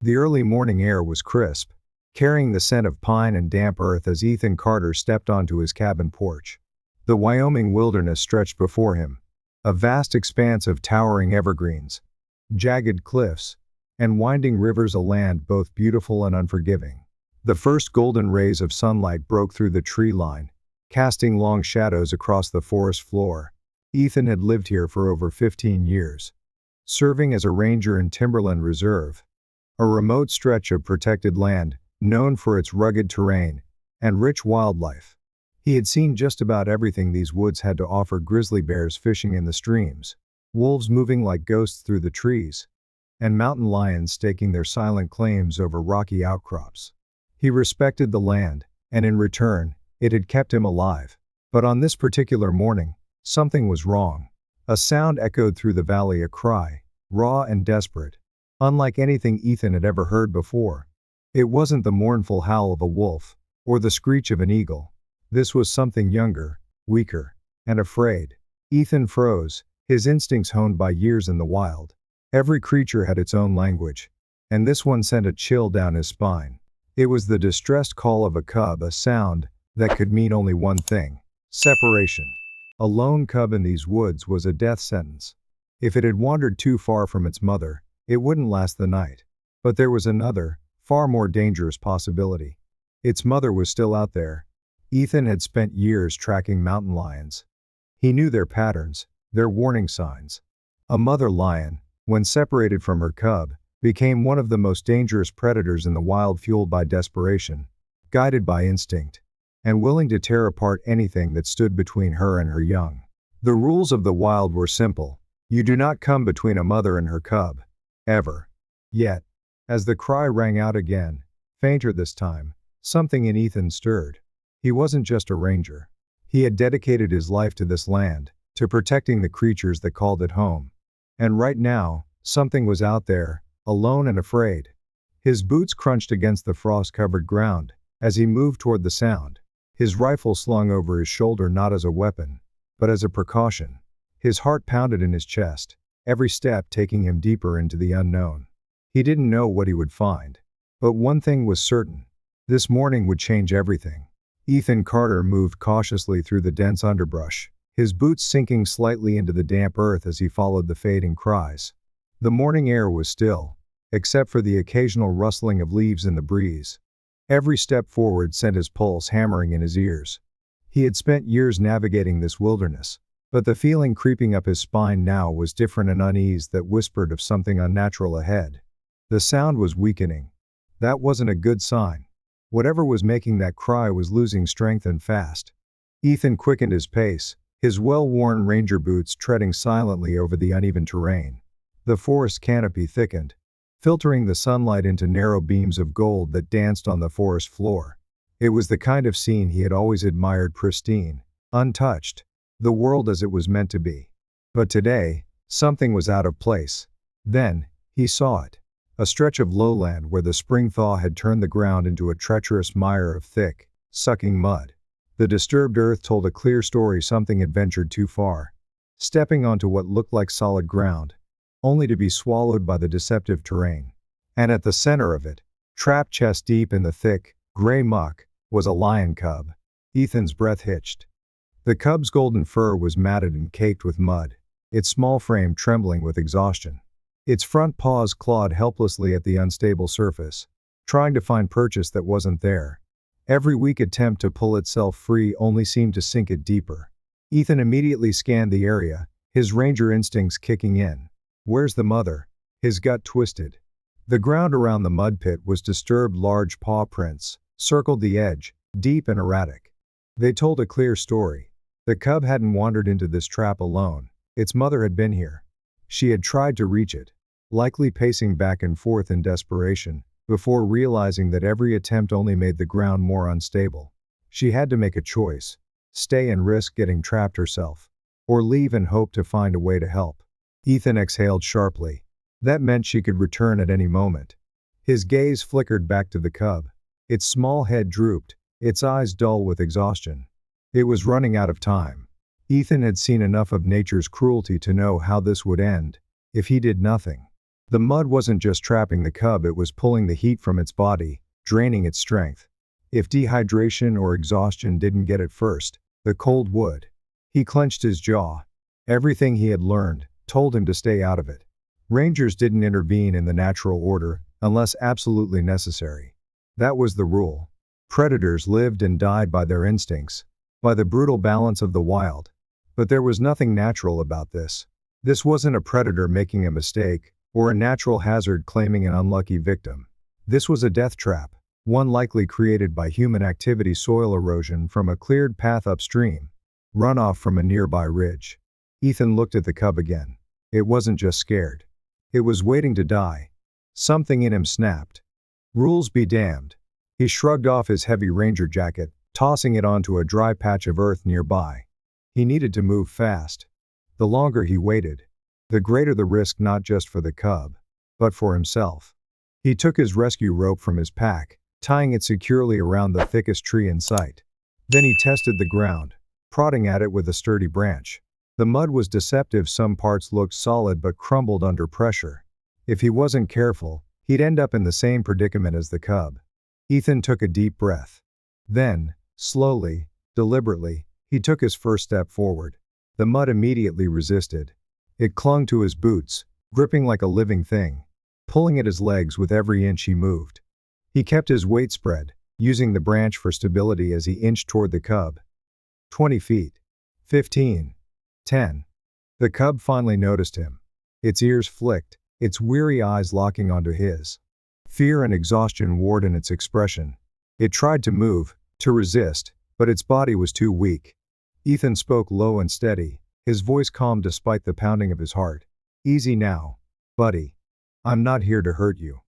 The early morning air was crisp, carrying the scent of pine and damp earth as Ethan Carter stepped onto his cabin porch. The Wyoming wilderness stretched before him, a vast expanse of towering evergreens, jagged cliffs, and winding rivers, a land both beautiful and unforgiving. The first golden rays of sunlight broke through the tree line, casting long shadows across the forest floor. Ethan had lived here for over 15 years, serving as a ranger in Timberland Reserve, a remote stretch of protected land known for its rugged terrain and rich wildlife. He had seen just about everything these woods had to offer: grizzly bears fishing in the streams, wolves moving like ghosts through the trees, and mountain lions staking their silent claims over rocky outcrops. He respected the land, and in return, it had kept him alive. But on this particular morning, something was wrong. A sound echoed through the valley, a cry, raw and desperate, unlike anything Ethan had ever heard before. It wasn't the mournful howl of a wolf, or the screech of an eagle. This was something younger, weaker, and afraid. Ethan froze, his instincts honed by years in the wild. Every creature had its own language, and this one sent a chill down his spine. It was the distressed call of a cub, a sound that could mean only one thing: separation. A lone cub in these woods was a death sentence. If it had wandered too far from its mother, it wouldn't last the night. But there was another, far more dangerous possibility. Its mother was still out there. Ethan had spent years tracking mountain lions. He knew their patterns, their warning signs. A mother lion, when separated from her cub, became one of the most dangerous predators in the wild, fueled by desperation, guided by instinct, and willing to tear apart anything that stood between her and her young. The rules of the wild were simple. You do not come between a mother and her cub. Ever. Yet, as the cry rang out again, fainter this time, something in Ethan stirred. He wasn't just a ranger. He had dedicated his life to this land, to protecting the creatures that called it home. And right now, something was out there, alone and afraid. His boots crunched against the frost-covered ground as he moved toward the sound, his rifle slung over his shoulder not as a weapon, but as a precaution. His heart pounded in his chest, every step taking him deeper into the unknown. He didn't know what he would find. But one thing was certain. This morning would change everything. Ethan Carter moved cautiously through the dense underbrush, his boots sinking slightly into the damp earth as he followed the fading cries. The morning air was still, except for the occasional rustling of leaves in the breeze. Every step forward sent his pulse hammering in his ears. He had spent years navigating this wilderness, but the feeling creeping up his spine now was different, an unease that whispered of something unnatural ahead. The sound was weakening. That wasn't a good sign. Whatever was making that cry was losing strength and fast. Ethan quickened his pace, his well-worn ranger boots treading silently over the uneven terrain. The forest canopy thickened, filtering the sunlight into narrow beams of gold that danced on the forest floor. It was the kind of scene he had always admired: pristine, untouched, the world as it was meant to be. But today, something was out of place. Then, he saw it. A stretch of lowland where the spring thaw had turned the ground into a treacherous mire of thick, sucking mud. The disturbed earth told a clear story: something had ventured too far, stepping onto what looked like solid ground, only to be swallowed by the deceptive terrain. And at the center of it, trapped chest deep in the thick, gray muck, was a lion cub. Ethan's breath hitched. The cub's golden fur was matted and caked with mud, its small frame trembling with exhaustion. Its front paws clawed helplessly at the unstable surface, trying to find purchase that wasn't there. Every weak attempt to pull itself free only seemed to sink it deeper. Ethan immediately scanned the area, his ranger instincts kicking in. Where's the mother? His gut twisted. The ground around the mud pit was disturbed. Large paw prints circled the edge, deep and erratic. They told a clear story. The cub hadn't wandered into this trap alone. Its mother had been here. She had tried to reach it, likely pacing back and forth in desperation, before realizing that every attempt only made the ground more unstable. She had to make a choice: stay and risk getting trapped herself, or leave and hope to find a way to help. Ethan exhaled sharply. That meant she could return at any moment. His gaze flickered back to the cub. Its small head drooped, its eyes dull with exhaustion. It was running out of time. Ethan had seen enough of nature's cruelty to know how this would end, if he did nothing. The mud wasn't just trapping the cub, it was pulling the heat from its body, draining its strength. If dehydration or exhaustion didn't get it first, the cold would. He clenched his jaw. Everything he had learned told him to stay out of it. Rangers didn't intervene in the natural order unless absolutely necessary. That was the rule. Predators lived and died by their instincts, by the brutal balance of the wild. But there was nothing natural about this. This wasn't a predator making a mistake, or a natural hazard claiming an unlucky victim. This was a death trap, one likely created by human activity, soil erosion from a cleared path upstream, runoff from a nearby ridge. Ethan looked at the cub again. It wasn't just scared. It was waiting to die. Something in him snapped. Rules be damned. He shrugged off his heavy ranger jacket, tossing it onto a dry patch of earth nearby. He needed to move fast. The longer he waited, the greater the risk, not just for the cub, but for himself. He took his rescue rope from his pack, tying it securely around the thickest tree in sight. Then he tested the ground, prodding at it with a sturdy branch. The mud was deceptive. Some parts looked solid but crumbled under pressure. If he wasn't careful, he'd end up in the same predicament as the cub. Ethan took a deep breath. Then, slowly, deliberately, he took his first step forward. The mud immediately resisted. It clung to his boots, gripping like a living thing, pulling at his legs with every inch he moved. He kept his weight spread, using the branch for stability as he inched toward the cub. 20 feet. 15. 10. The cub finally noticed him. Its ears flicked, its weary eyes locking onto his. Fear and exhaustion warred in its expression. It tried to move, to resist, but its body was too weak. Ethan spoke low and steady, his voice calm despite the pounding of his heart. Easy now, buddy. I'm not here to hurt you.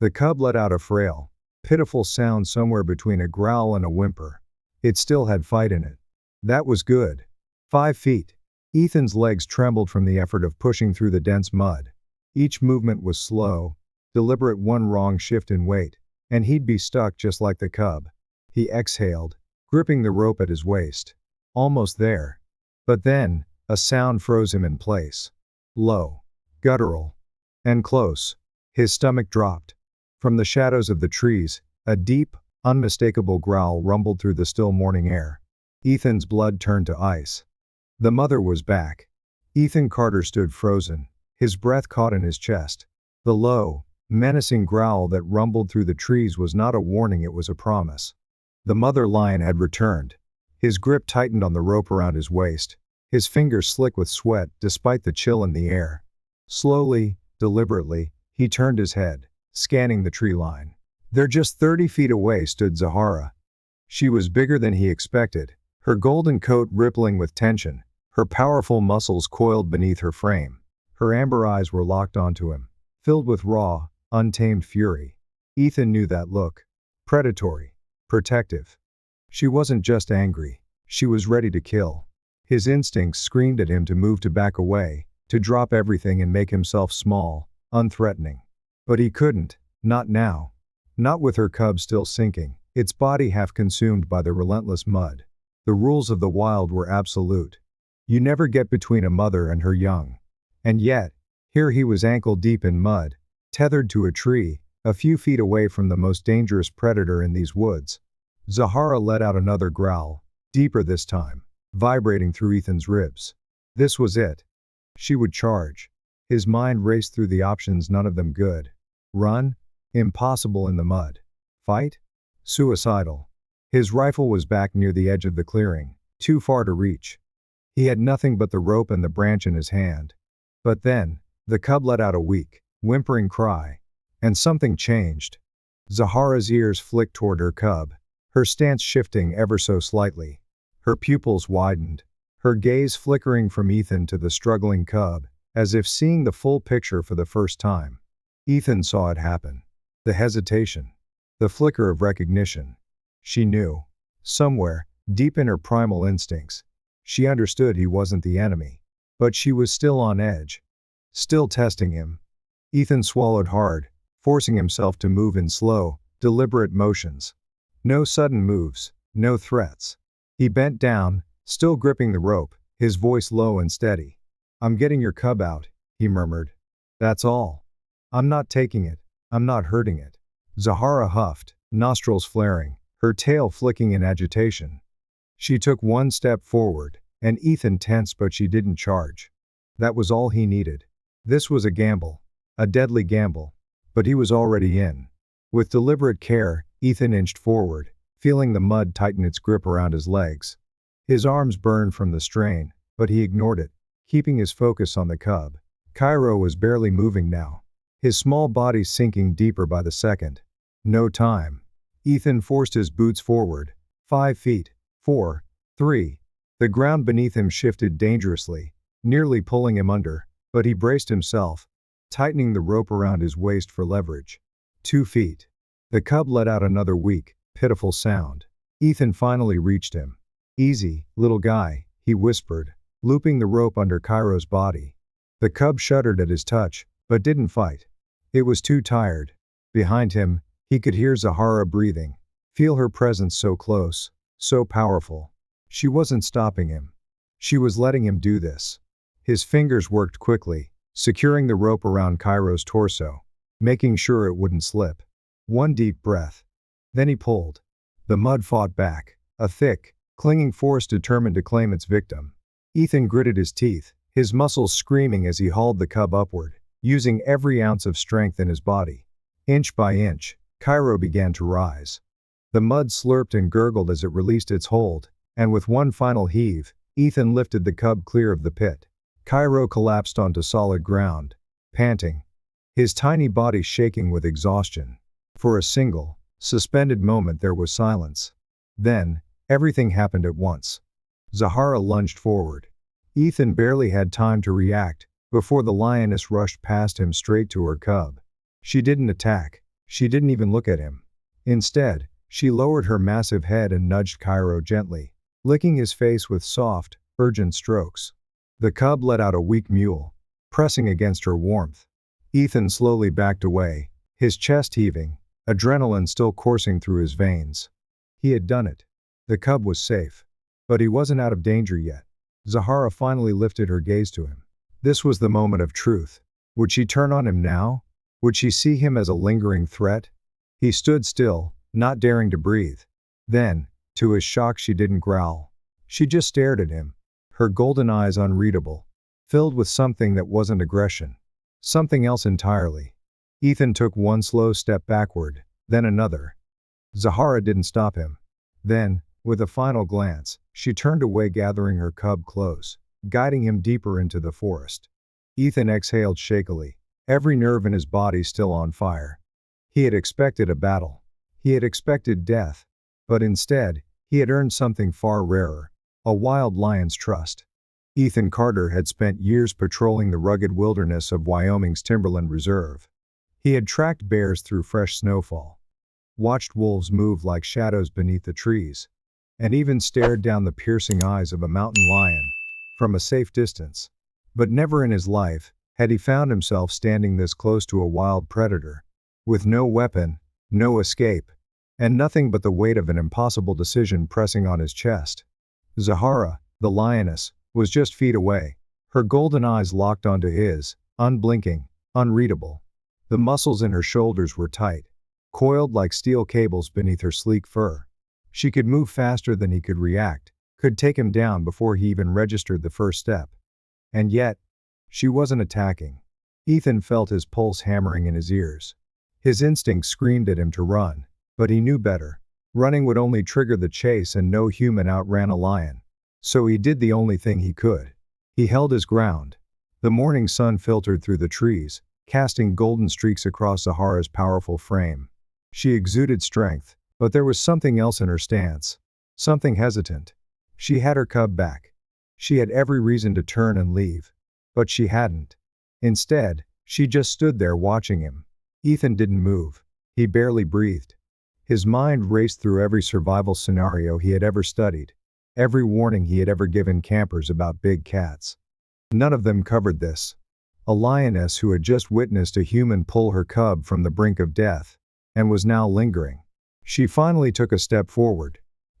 The cub let out a frail, pitiful sound somewhere between a growl and a whimper. It still had fight in it. That was good. 5 feet. Ethan's legs trembled from the effort of pushing through the dense mud. Each movement was slow, deliberate. One wrong shift in weight, and he'd be stuck just like the cub. He exhaled, gripping the rope at his waist. Almost there. But then, a sound froze him in place. Low, guttural, and close. His stomach dropped. From the shadows of the trees, a deep, unmistakable growl rumbled through the still morning air. Ethan's blood turned to ice. The mother was back. Ethan Carter stood frozen, his breath caught in his chest. The low, menacing growl that rumbled through the trees was not a warning, it was a promise. The mother lion had returned. His grip tightened on the rope around his waist, his fingers slick with sweat despite the chill in the air. Slowly, deliberately, he turned his head, scanning the tree line. There, just 30 feet away, stood Zahara. She was bigger than he expected, her golden coat rippling with tension, her powerful muscles coiled beneath her frame. Her amber eyes were locked onto him, filled with raw, untamed fury. Ethan knew that look. Predatory. Protective. She wasn't just angry, she was ready to kill. His instincts screamed at him to move, to back away, to drop everything and make himself small, unthreatening. But he couldn't, not now. Not with her cub still sinking, its body half consumed by the relentless mud. The rules of the wild were absolute. You never get between a mother and her young. And yet, here he was ankle deep in mud, tethered to a tree, a few feet away from the most dangerous predator in these woods. Zahara let out another growl, deeper this time, vibrating through Ethan's ribs. This was it. She would charge. His mind raced through the options, none of them good. Run? Impossible in the mud. Fight? Suicidal. His rifle was back near the edge of the clearing, too far to reach. He had nothing but the rope and the branch in his hand. But then, the cub let out a weak, whimpering cry. And something changed. Zahara's ears flicked toward her cub, her stance shifting ever so slightly. Her pupils widened, her gaze flickering from Ethan to the struggling cub, as if seeing the full picture for the first time. Ethan saw it happen. The hesitation. The flicker of recognition. She knew. Somewhere, deep in her primal instincts, she understood he wasn't the enemy. But she was still on edge. Still testing him. Ethan swallowed hard, forcing himself to move in slow, deliberate motions. No sudden moves, no threats. He bent down, still gripping the rope, his voice low and steady. "I'm getting your cub out," he murmured. "That's all. I'm not taking it. I'm not hurting it. Zahara huffed, nostrils flaring, her tail flicking in agitation. She took one step forward, and Ethan tensed, but she didn't charge. That was all he needed. This was a gamble. A deadly gamble. But he was already in. With deliberate care, Ethan inched forward, feeling the mud tighten its grip around his legs. His arms burned from the strain, but he ignored it, keeping his focus on the cub. Kairo was barely moving now, his small body sinking deeper by the second. No time. Ethan forced his boots forward. 5 feet. 4. 3. The ground beneath him shifted dangerously, nearly pulling him under, but he braced himself, tightening the rope around his waist for leverage. 2 feet. The cub let out another weak, pitiful sound. Ethan finally reached him. Easy, little guy, he whispered, looping the rope under Kairo's body. The cub shuddered at his touch, but didn't fight. It was too tired. Behind him, he could hear Zahara breathing, feel her presence so close, so powerful. She wasn't stopping him. She was letting him do this. His fingers worked quickly, securing the rope around Kairo's torso, making sure it wouldn't slip. One deep breath. Then he pulled. The mud fought back, a thick, clinging force determined to claim its victim. Ethan gritted his teeth, his muscles screaming as he hauled the cub upward, using every ounce of strength in his body. Inch by inch, Kairo began to rise. The mud slurped and gurgled as it released its hold, and with one final heave, Ethan lifted the cub clear of the pit. Kairo collapsed onto solid ground, panting, his tiny body shaking with exhaustion. For a single, suspended moment there was silence. Then, everything happened at once. Zahara lunged forward. Ethan barely had time to react, before the lioness rushed past him straight to her cub. She didn't attack. She didn't even look at him. Instead, she lowered her massive head and nudged Kairo gently, licking his face with soft, urgent strokes. The cub let out a weak mewl, pressing against her warmth. Ethan slowly backed away, his chest heaving, adrenaline still coursing through his veins. He had done it. The cub was safe. But he wasn't out of danger yet. Zahara finally lifted her gaze to him. This was the moment of truth. Would she turn on him now? Would she see him as a lingering threat? He stood still, not daring to breathe. Then, to his shock, she didn't growl. She just stared at him, her golden eyes unreadable, filled with something that wasn't aggression. Something else entirely. Ethan took one slow step backward, then another. Zahara didn't stop him. Then, with a final glance, she turned away, gathering her cub close, guiding him deeper into the forest. Ethan exhaled shakily, every nerve in his body still on fire. He had expected a battle. He had expected death. But instead, he had earned something far rarer, a wild lion's trust. Ethan Carter had spent years patrolling the rugged wilderness of Wyoming's Timberland Reserve. He had tracked bears through fresh snowfall, watched wolves move like shadows beneath the trees, and even stared down the piercing eyes of a mountain lion from a safe distance. But never in his life had he found himself standing this close to a wild predator, with no weapon, no escape, and nothing but the weight of an impossible decision pressing on his chest. Zahara, the lioness, was just feet away, her golden eyes locked onto his, unblinking, unreadable. The muscles in her shoulders were tight, coiled like steel cables beneath her sleek fur. She could move faster than he could react, could take him down before he even registered the first step. And yet, she wasn't attacking. Ethan felt his pulse hammering in his ears. His instincts screamed at him to run, but he knew better. Running would only trigger the chase, and no human outran a lion. So he did the only thing he could. He held his ground. The morning sun filtered through the trees, casting golden streaks across Zahara's powerful frame. She exuded strength, but there was something else in her stance. Something hesitant. She had her cub back. She had every reason to turn and leave. But she hadn't. Instead, she just stood there watching him. Ethan didn't move. He barely breathed. His mind raced through every survival scenario he had ever studied, every warning he had ever given campers about big cats. None of them covered this. A lioness who had just witnessed a human pull her cub from the brink of death, and was now lingering. She finally took a step forward.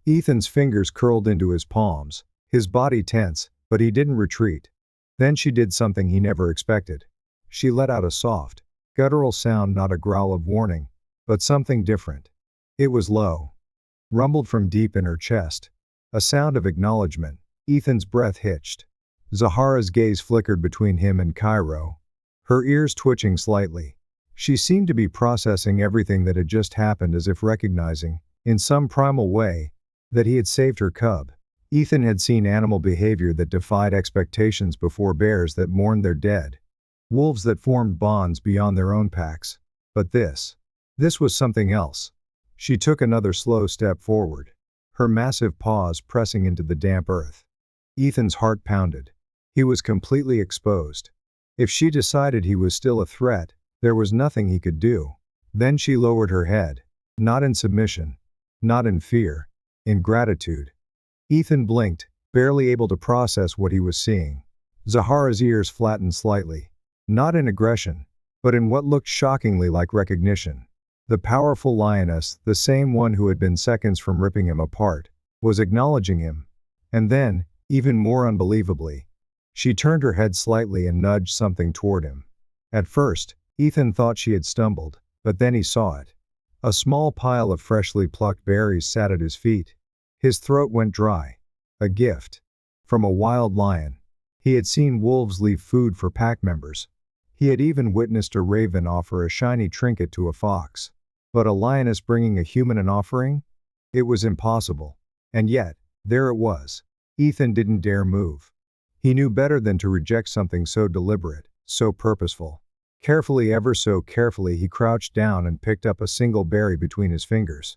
Ethan's fingers curled into his palms, his body tense, but he didn't retreat. Then she did something he never expected. She let out a soft, Guttural sound, not a growl of warning, but something different. It was low. Rumbled from deep in her chest. A sound of acknowledgement. Ethan's breath hitched. Zahara's gaze flickered between him and Kairo. Her ears twitching slightly. She seemed to be processing everything that had just happened, as if recognizing, in some primal way, that he had saved her cub. Ethan had seen animal behavior that defied expectations before, bears that mourned their dead. Wolves that formed bonds beyond their own packs. But this was something else. She took another slow step forward, her massive paws pressing into the damp earth. Ethan's heart pounded. He was completely exposed. If she decided he was still a threat, there was nothing he could do. Then she lowered her head, not in submission, not in fear, in gratitude. Ethan blinked, barely able to process what he was seeing. Zahara's ears flattened slightly, not in aggression, but in what looked shockingly like recognition. The powerful lioness, the same one who had been seconds from ripping him apart, was acknowledging him. And then, even more unbelievably, she turned her head slightly and nudged something toward him. At first, Ethan thought she had stumbled, but then he saw it. A small pile of freshly plucked berries sat at his feet. His throat went dry. A gift. From a wild lion. He had seen wolves leave food for pack members. He had even witnessed a raven offer a shiny trinket to a fox. But a lioness bringing a human an offering? It was impossible. And yet, there it was. Ethan didn't dare move. He knew better than to reject something so deliberate, so purposeful. Carefully, ever so carefully, he crouched down and picked up a single berry between his fingers.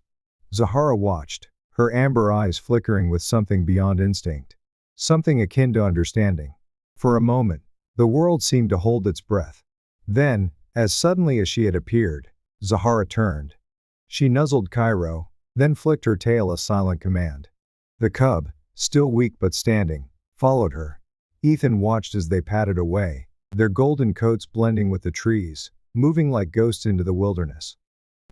Zahara watched, her amber eyes flickering with something beyond instinct. Something akin to understanding. For a moment, the world seemed to hold its breath. Then, as suddenly as she had appeared, Zahara turned. She nuzzled Kairo, then flicked her tail, a silent command. The cub, still weak but standing, followed her. Ethan watched as they padded away, their golden coats blending with the trees, moving like ghosts into the wilderness.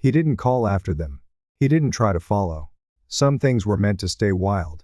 He didn't call after them. He didn't try to follow. Some things were meant to stay wild.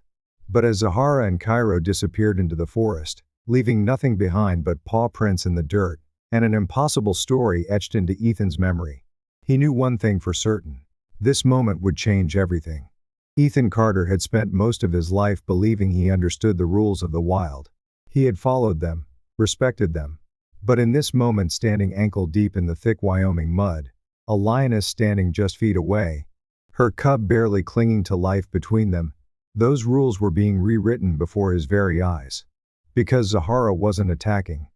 But as Zahara and Kairo disappeared into the forest, leaving nothing behind but paw prints in the dirt, and an impossible story etched into Ethan's memory, he knew one thing for certain. This moment would change everything. Ethan Carter had spent most of his life believing he understood the rules of the wild. He had followed them, respected them. But in this moment, standing ankle deep in the thick Wyoming mud, a lioness standing just feet away, her cub barely clinging to life between them, those rules were being rewritten before his very eyes. Because Zahara wasn't attacking.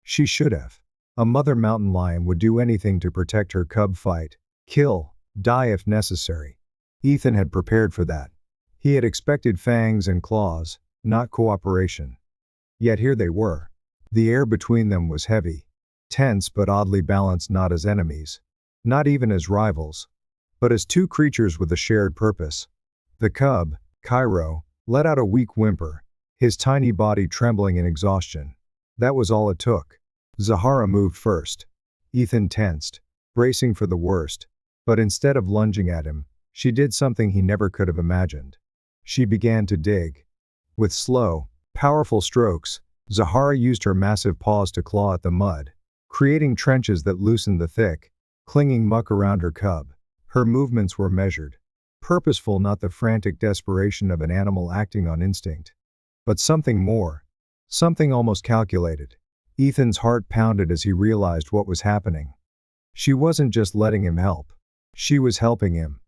She should have. A mother mountain lion would do anything to protect her cub, fight, kill, die if necessary. Ethan had prepared for that. He had expected fangs and claws, not cooperation. Yet here they were. The air between them was heavy, tense but oddly balanced, not as enemies, not even as rivals, but as two creatures with a shared purpose. The cub, Kairo, let out a weak whimper, his tiny body trembling in exhaustion. That was all it took. Zahara moved first. Ethan tensed, bracing for the worst, but instead of lunging at him, she did something he never could have imagined. She began to dig. With slow, powerful strokes, Zahara used her massive paws to claw at the mud, creating trenches that loosened the thick, clinging muck around her cub. Her movements were measured, purposeful, not the frantic desperation of an animal acting on instinct. But something more. Something almost calculated. Ethan's heart pounded as he realized what was happening. She wasn't just letting him help. She was helping him.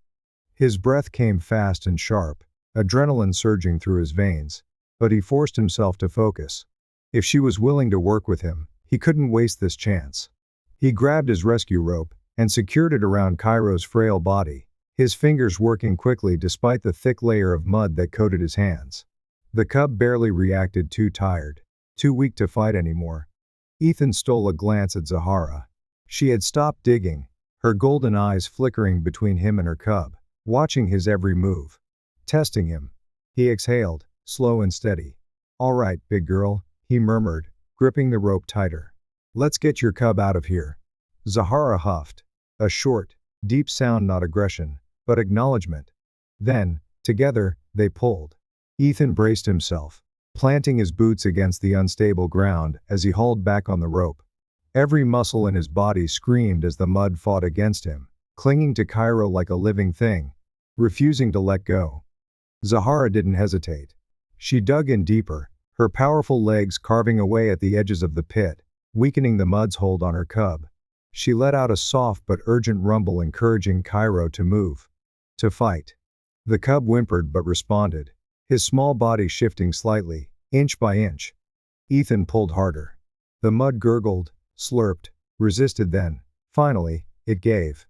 His breath came fast and sharp, adrenaline surging through his veins, but he forced himself to focus. If she was willing to work with him, he couldn't waste this chance. He grabbed his rescue rope and secured it around Kairo's frail body, his fingers working quickly despite the thick layer of mud that coated his hands. The cub barely reacted, too tired, too weak to fight anymore. Ethan stole a glance at Zahara. She had stopped digging, her golden eyes flickering between him and her cub, watching his every move. Testing him. He exhaled, slow and steady. "All right, big girl," he murmured, gripping the rope tighter. "Let's get your cub out of here." Zahara huffed. A short, deep sound, not aggression, but acknowledgement. Then, together, they pulled. Ethan braced himself, planting his boots against the unstable ground as he hauled back on the rope. Every muscle in his body screamed as the mud fought against him, clinging to Kairo like a living thing, refusing to let go. Zahara didn't hesitate. She dug in deeper, her powerful legs carving away at the edges of the pit, weakening the mud's hold on her cub. She let out a soft but urgent rumble encouraging Kairo to move, to fight. The cub whimpered but responded, his small body shifting slightly, inch by inch. Ethan pulled harder. The mud gurgled, slurped, resisted then, finally, it gave.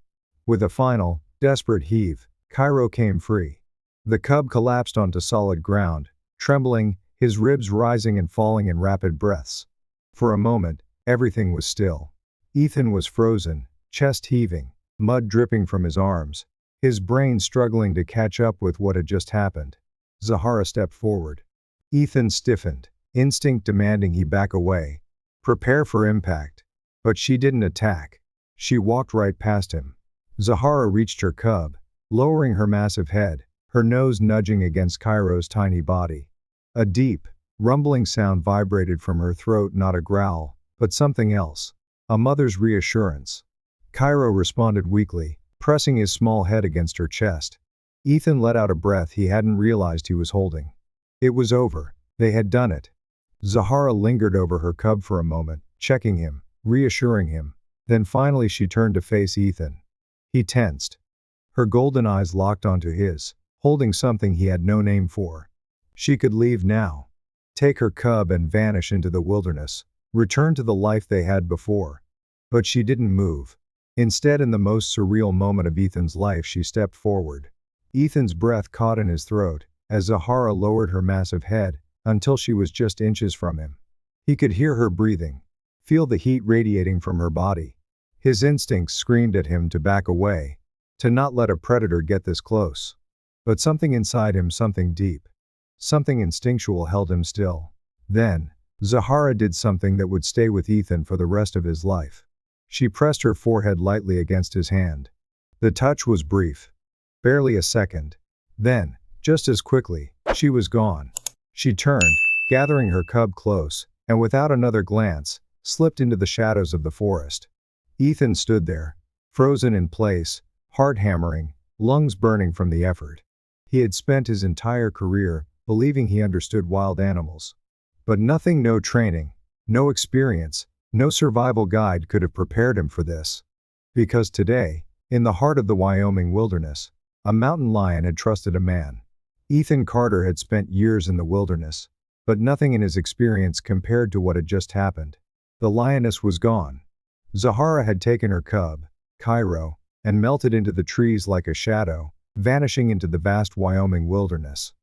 With a final, desperate heave, Kairo came free. The cub collapsed onto solid ground, trembling, his ribs rising and falling in rapid breaths. For a moment, everything was still. Ethan was frozen, chest heaving, mud dripping from his arms, his brain struggling to catch up with what had just happened. Zahara stepped forward. Ethan stiffened, instinct demanding he back away, prepare for impact. But she didn't attack. She walked right past him. Zahara reached her cub, lowering her massive head, her nose nudging against Kairo's tiny body. A deep, rumbling sound vibrated from her throat, not a growl, but something else. A mother's reassurance. Kairo responded weakly, pressing his small head against her chest. Ethan let out a breath he hadn't realized he was holding. It was over. They had done it. Zahara lingered over her cub for a moment, checking him, reassuring him. Then finally she turned to face Ethan. He tensed. Her golden eyes locked onto his, holding something he had no name for. She could leave now. Take her cub and vanish into the wilderness, return to the life they had before. But she didn't move. Instead, in the most surreal moment of Ethan's life, she stepped forward. Ethan's breath caught in his throat, as Zahara lowered her massive head, until she was just inches from him. He could hear her breathing, feel the heat radiating from her body. His instincts screamed at him to back away, to not let a predator get this close. But something inside him, something deep, something instinctual held him still. Then, Zahara did something that would stay with Ethan for the rest of his life. She pressed her forehead lightly against his hand. The touch was brief. Barely a second. Then, just as quickly, she was gone. She turned, gathering her cub close, and without another glance, slipped into the shadows of the forest. Ethan stood there, frozen in place, heart hammering, lungs burning from the effort. He had spent his entire career believing he understood wild animals. But nothing, no training, no experience, no survival guide could have prepared him for this. Because today, in the heart of the Wyoming wilderness, a mountain lion had trusted a man. Ethan Carter had spent years in the wilderness, but nothing in his experience compared to what had just happened. The lioness was gone. Zahara had taken her cub, Kairo, and melted into the trees like a shadow, vanishing into the vast Wyoming wilderness.